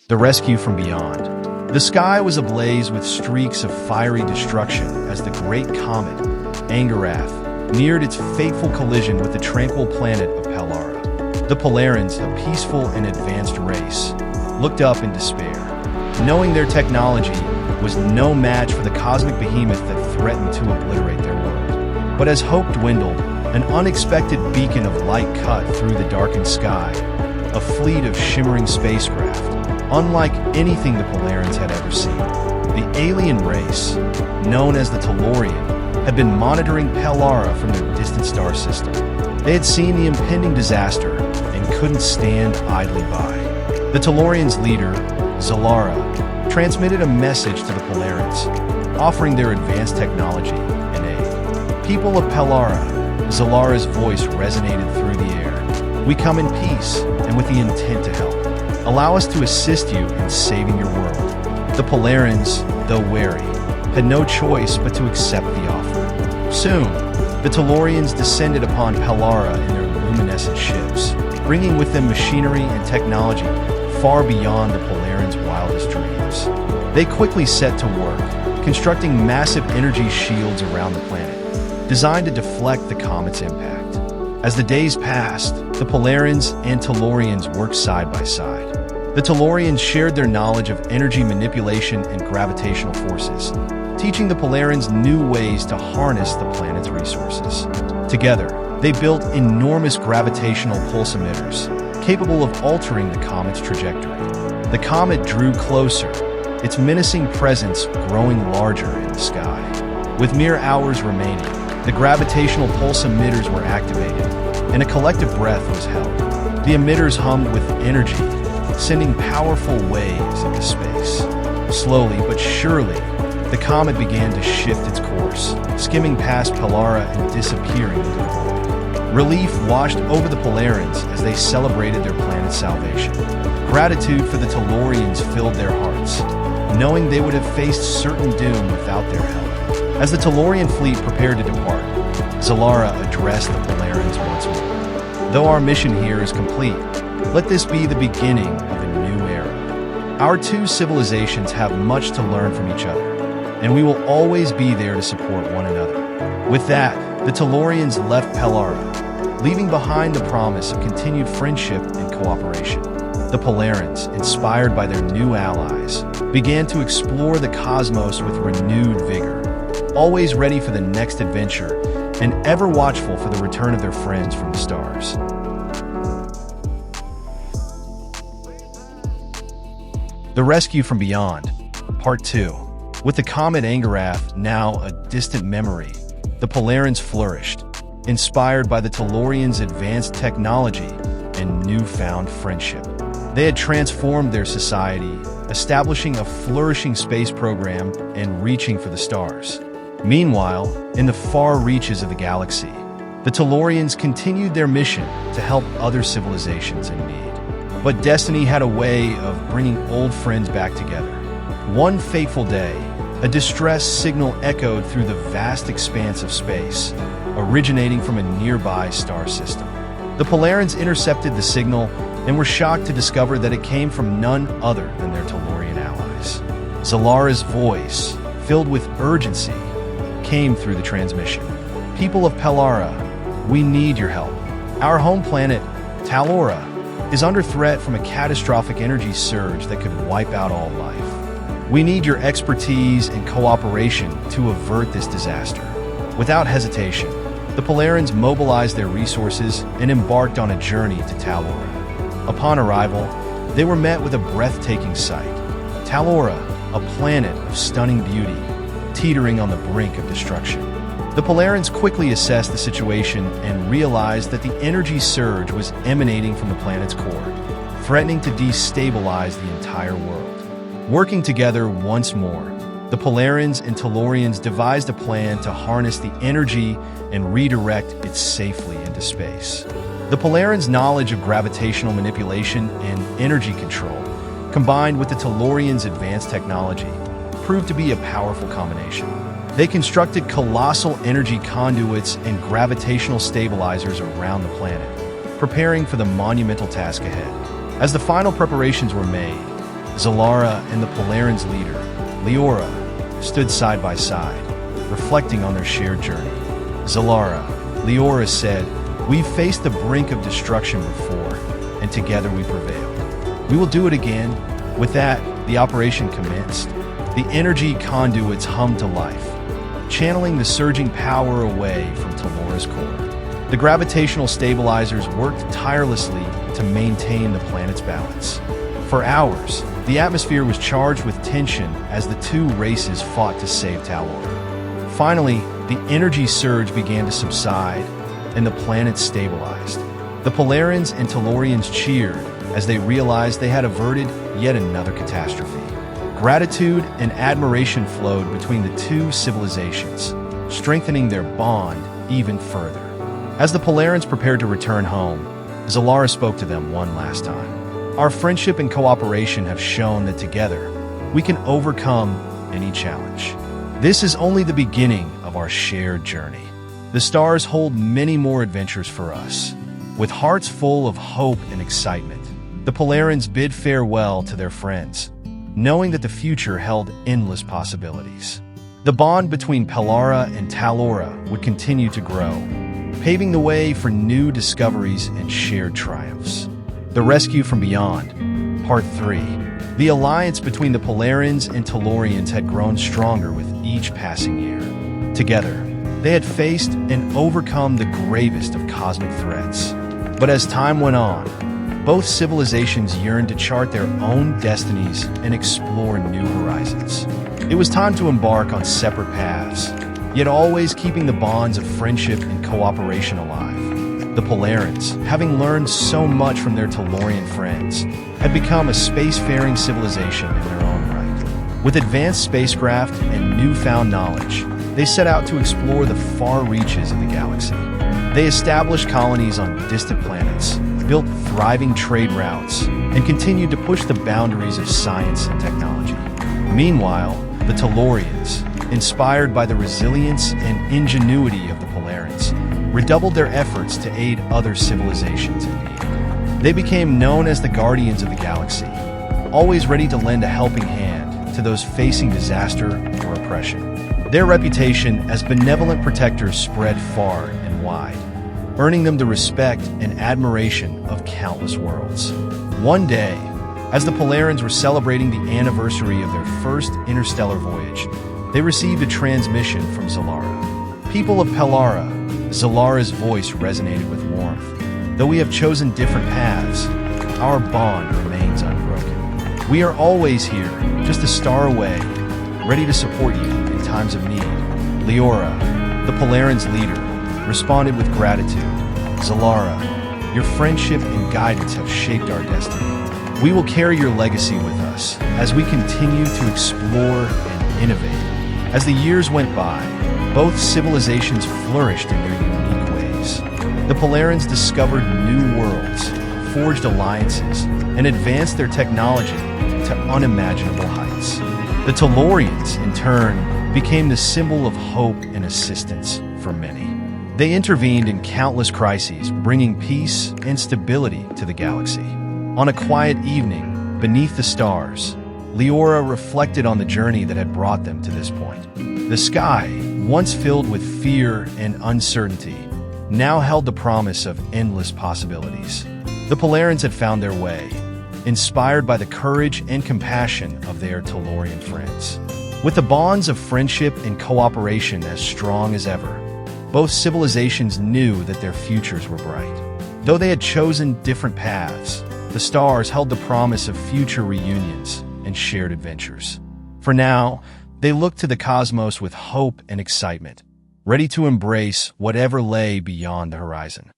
The rescue from beyond. The sky was ablaze with streaks of fiery destruction as the great comet, Angarath, neared its fateful collision with the tranquil planet of Pellara. The Talorians, a peaceful and advanced race, looked up in despair, knowing their technology was no match for the cosmic behemoth that threatened to obliterate their world. But as hope dwindled, an unexpected beacon of light cut through the darkened sky, a fleet of shimmering spacecraft, unlike anything the Talorians had ever seen. The alien race, known as the Talorian, had been monitoring Pellara from their distant star system. They had seen the impending disaster and couldn't stand idly by. The Talorians' leader, Zalara, transmitted a message to the Talorians, offering their advanced technology and aid. People of Pellara, Zalara's voice resonated through the air. We come in peace and with the intent to help. Allow us to assist you in saving your world. The Talorians, though wary, had no choice but to accept the offer. Soon, the Talorians descended upon Pellara in their luminescent ships, bringing with them machinery and technology far beyond the Talorians' wildest dreams. They quickly set to work, constructing massive energy shields around the planet, designed to deflect the comet's impact. As the days passed, the Talorians and Talorians worked side by side. The Talorians shared their knowledge of energy manipulation and gravitational forces, teaching the Talorians new ways to harness the planet's resources. Together, they built enormous gravitational pulse emitters, capable of altering the comet's trajectory. The comet drew closer, its menacing presence growing larger in the sky. With mere hours remaining, the gravitational pulse emitters were activated, and a collective breath was held. The emitters hummed with energy, sending powerful waves into space. Slowly but surely, the comet began to shift its course, skimming past Pellara and disappearing into the void. Relief washed over the Talorians as they celebrated their planet's salvation. Gratitude for the Talorians filled their hearts, knowing they would have faced certain doom without their help. As the Talorian fleet prepared to depart, Zalara addressed the Talorians once more. Though our mission here is complete, let this be the beginning of a new era. Our two civilizations have much to learn from each other, and we will always be there to support one another. With that, the Talorians left Pellara, leaving behind the promise of continued friendship and cooperation. The Talorians, inspired by their new allies, began to explore the cosmos with renewed vigor, always ready for the next adventure and ever watchful for the return of their friends from the stars. The Rescue from Beyond, Part 2. With the comet Angarath now a distant memory, the Talorians flourished, inspired by the Talorians' advanced technology and newfound friendship. They had transformed their society, establishing a flourishing space program and reaching for the stars. Meanwhile, in the far reaches of the galaxy, the Talorians continued their mission to help other civilizations in need. But destiny had a way of bringing old friends back together. One fateful day, a distress signal echoed through the vast expanse of space, originating from a nearby star system. The Talorians intercepted the signal and were shocked to discover that it came from none other than their Talorian allies. Zalara's voice, filled with urgency, came through the transmission. People of Pellara, we need your help. Our home planet, Talora, is under threat from a catastrophic energy surge that could wipe out all life. We need your expertise and cooperation to avert this disaster. Without hesitation, the Talorians mobilized their resources and embarked on a journey to Talora. Upon arrival, they were met with a breathtaking sight. Talora, a planet of stunning beauty, teetering on the brink of destruction. The Talorians quickly assessed the situation and realized that the energy surge was emanating from the planet's core, threatening to destabilize the entire world. Working together once more, the Talorians and Talorians devised a plan to harness the energy and redirect it safely into space. The Talorians' knowledge of gravitational manipulation and energy control, combined with the Talorians' advanced technology, proved to be a powerful combination. They constructed colossal energy conduits and gravitational stabilizers around the planet, preparing for the monumental task ahead. As the final preparations were made, Zalara and the Talorians' leader, Leora, stood side by side, reflecting on their shared journey. Zalara, Leora said, "We've faced the brink of destruction before, and together we prevailed. We will do it again." With that, the operation commenced. The energy conduits hummed to life, channeling the surging power away from Talora's core. The gravitational stabilizers worked tirelessly to maintain the planet's balance. For hours, the atmosphere was charged with tension as the two races fought to save Talor. Finally, the energy surge began to subside, and the planet stabilized. The Talorians and Talorians cheered as they realized they had averted yet another catastrophe. Gratitude and admiration flowed between the two civilizations, strengthening their bond even further. As the Talorians prepared to return home, Zalara spoke to them one last time. "Our friendship and cooperation have shown that together, we can overcome any challenge. This is only the beginning of our shared journey. The stars hold many more adventures for us." With hearts full of hope and excitement, the Talorians bid farewell to their friends, knowing that the future held endless possibilities. The bond between Pelara and Talora would continue to grow, paving the way for new discoveries and shared triumphs. The Rescue from Beyond, Part 3. The alliance between the Talorians and Talorians had grown stronger with each passing year. Together, they had faced and overcome the gravest of cosmic threats. But as time went on, both civilizations yearned to chart their own destinies and explore new horizons. It was time to embark on separate paths, yet always keeping the bonds of friendship and cooperation alive. The Talorians, having learned so much from their Talorian friends, had become a spacefaring civilization in their own right. With advanced spacecraft and newfound knowledge, they set out to explore the far reaches of the galaxy. They established colonies on distant planets, built thriving trade routes, and continued to push the boundaries of science and technology. Meanwhile, the Talorians, inspired by the resilience and ingenuity of the Talorians, redoubled their efforts to aid other civilizations in need. They became known as the Guardians of the Galaxy, always ready to lend a helping hand to those facing disaster or oppression. Their reputation as benevolent protectors spread far and wide, earning them the respect and admiration of countless worlds. One day, as the Talorians were celebrating the anniversary of their first interstellar voyage, they received a transmission from Zalara. "People of Pelara," Zalara's voice resonated with warmth. "Though we have chosen different paths, our bond remains unbroken. We are always here, just a star away, ready to support you in times of need." Leora, the Talorians' leader, responded with gratitude. "Zalara, your friendship and guidance have shaped our destiny. We will carry your legacy with us as we continue to explore and innovate." As the years went by, both civilizations flourished in their unique ways. The Talorians discovered new worlds, forged alliances, and advanced their technology to unimaginable heights. The Talorians, in turn, became the symbol of hope and assistance for many. They intervened in countless crises, bringing peace and stability to the galaxy. On a quiet evening, beneath the stars, Leora reflected on the journey that had brought them to this point. The sky, once filled with fear and uncertainty, now held the promise of endless possibilities. The Talorians had found their way, inspired by the courage and compassion of their Talorian friends. With the bonds of friendship and cooperation as strong as ever, both civilizations knew that their futures were bright. Though they had chosen different paths, the stars held the promise of future reunions and shared adventures. For now, they looked to the cosmos with hope and excitement, ready to embrace whatever lay beyond the horizon.